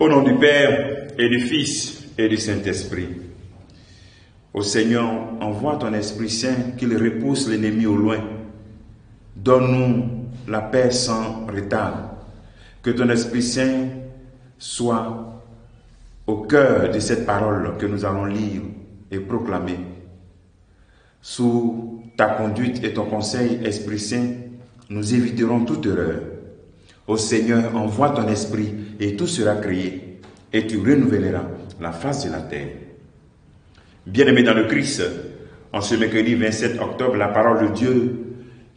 Au nom du Père et du Fils et du Saint-Esprit. Ô Seigneur, envoie ton Esprit Saint qu'il repousse l'ennemi au loin. Donne-nous la paix sans retard. Que ton Esprit Saint soit au cœur de cette parole que nous allons lire et proclamer. Sous ta conduite et ton conseil, Esprit Saint, nous éviterons toute erreur. Ô Seigneur, envoie ton Esprit et tout sera créé et tu renouvelleras la face de la terre. Bien-aimés dans le Christ, en ce mercredi 27 octobre, la parole de Dieu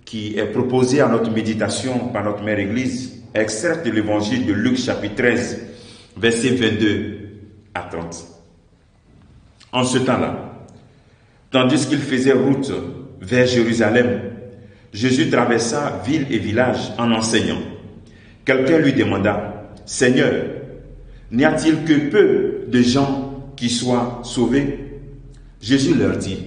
qui est proposée à notre méditation par notre Mère Église, extraite de l'évangile de Luc chapitre 13, versets 22 à 30. En ce temps-là, tandis qu'il faisait route vers Jérusalem, Jésus traversa ville et village en enseignant. Quelqu'un lui demanda, « Seigneur, n'y a-t-il que peu de gens qui soient sauvés ?» Jésus leur dit,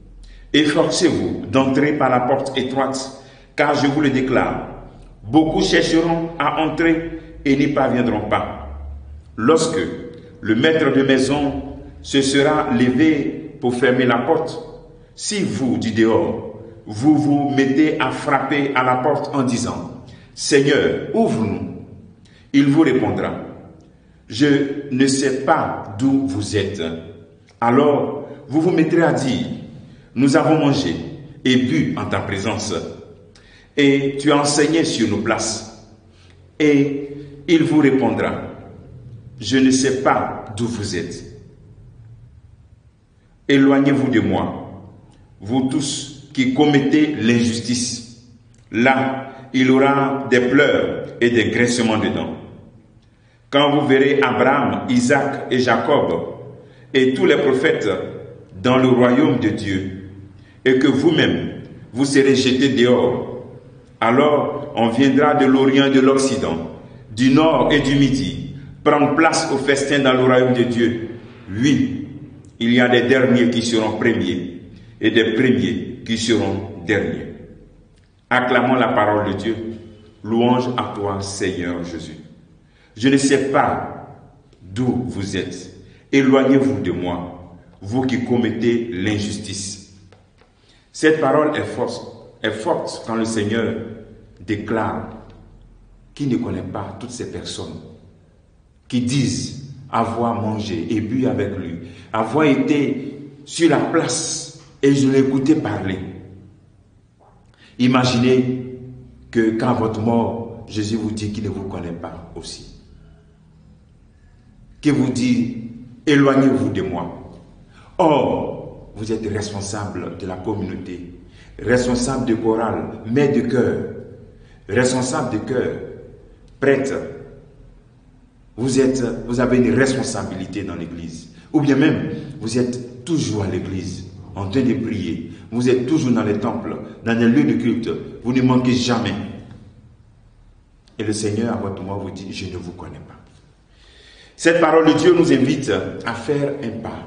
« Efforcez-vous d'entrer par la porte étroite, car je vous le déclare, beaucoup chercheront à entrer et n'y parviendront pas. Lorsque le maître de maison se sera levé pour fermer la porte, si vous, du dehors, vous vous mettez à frapper à la porte en disant, « Seigneur, ouvre-nous », il vous répondra, « Je ne sais pas d'où vous êtes. » Alors, vous vous mettrez à dire, « Nous avons mangé et bu en ta présence, et tu as enseigné sur nos places. » Et il vous répondra, « Je ne sais pas d'où vous êtes. Éloignez-vous de moi, vous tous qui commettez l'injustice. » Là, il y aura des pleurs et des graissements de dents. Quand vous verrez Abraham, Isaac et Jacob et tous les prophètes dans le royaume de Dieu, et que vous-même, vous serez jetés dehors, alors on viendra de l'Orient et de l'Occident, du Nord et du Midi, prendre place au festin dans le royaume de Dieu. Oui, il y a des derniers qui seront premiers, et des premiers qui seront derniers. Acclamons la parole de Dieu. Louange à toi, Seigneur Jésus. Je ne sais pas d'où vous êtes. Éloignez-vous de moi, vous qui commettez l'injustice. Cette parole est forte quand le Seigneur déclare qu'il ne connaît pas toutes ces personnes qui disent avoir mangé et bu avec lui, avoir été sur la place et je l'ai écouté parler. Imaginez que quand votre mort, Jésus vous dit qu'il ne vous connaît pas aussi. Qu'il vous dit, éloignez-vous de moi. Or, vous êtes responsable de la communauté, responsable de chorale, maître de cœur, responsable de cœur, prêtre. Vous avez une responsabilité dans l'église. Ou bien même, vous êtes toujours à l'église, en train de prier. Vous êtes toujours dans les temples, dans les lieux de culte. Vous ne manquez jamais. Et le Seigneur, à votre mort, vous dit, je ne vous connais pas. Cette parole de Dieu nous invite à faire un pas,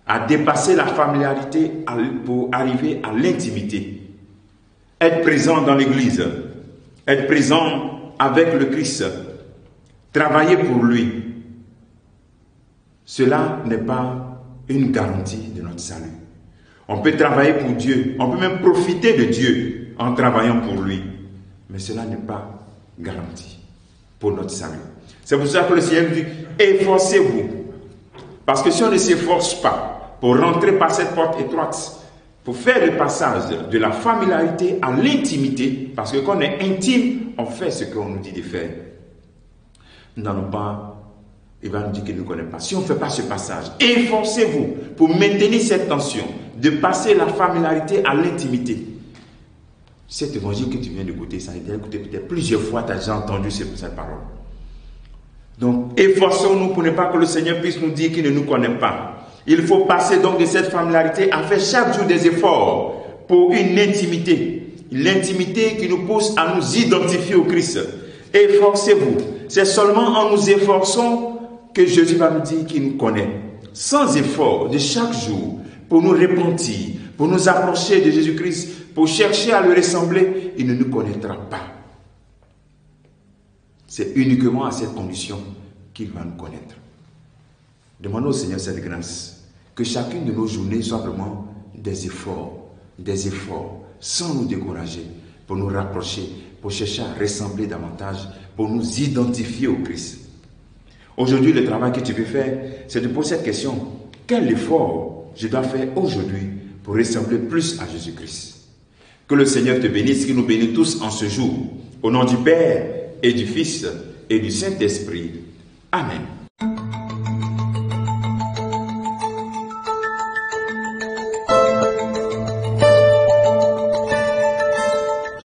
à dépasser la familiarité pour arriver à l'intimité. Être présent dans l'église, être présent avec le Christ, travailler pour lui. Cela n'est pas une garantie de notre salut. On peut travailler pour Dieu, on peut même profiter de Dieu en travaillant pour lui. Mais cela n'est pas garanti pour notre salut. C'est pour ça que le Seigneur dit, efforcez-vous. Parce que si on ne s'efforce pas pour rentrer par cette porte étroite, pour faire le passage de la familiarité à l'intimité, parce que quand on est intime, on fait ce qu'on nous dit de faire. Nous n'allons pas, il va nous dire qu'il ne nous connaît pas. Si on ne fait pas ce passage, efforcez-vous pour maintenir cette tension, de passer la familiarité à l'intimité. Cet évangile que tu viens d'écouter, ça a été écouté peut-être plusieurs fois, tu as déjà entendu cette parole. Donc, efforçons-nous pour ne pas que le Seigneur puisse nous dire qu'il ne nous connaît pas. Il faut passer donc de cette familiarité à faire chaque jour des efforts pour une intimité. L'intimité qui nous pousse à nous identifier au Christ. Efforcez-vous. C'est seulement en nous efforçant que Jésus va nous dire qu'il nous connaît. Sans effort de chaque jour, pour nous repentir, pour nous approcher de Jésus-Christ, pour chercher à le ressembler, il ne nous connaîtra pas. C'est uniquement à cette condition qu'il va nous connaître. Demandons au Seigneur cette grâce, que chacune de nos journées soit vraiment des efforts, sans nous décourager, pour nous rapprocher, pour chercher à ressembler davantage, pour nous identifier au Christ. Aujourd'hui, le travail que tu peux faire, c'est de poser cette question. Quel effort je dois faire aujourd'hui pour ressembler plus à Jésus-Christ? Que le Seigneur te bénisse, qu'il nous bénisse tous en ce jour. Au nom du Père et du Fils et du Saint-Esprit. Amen.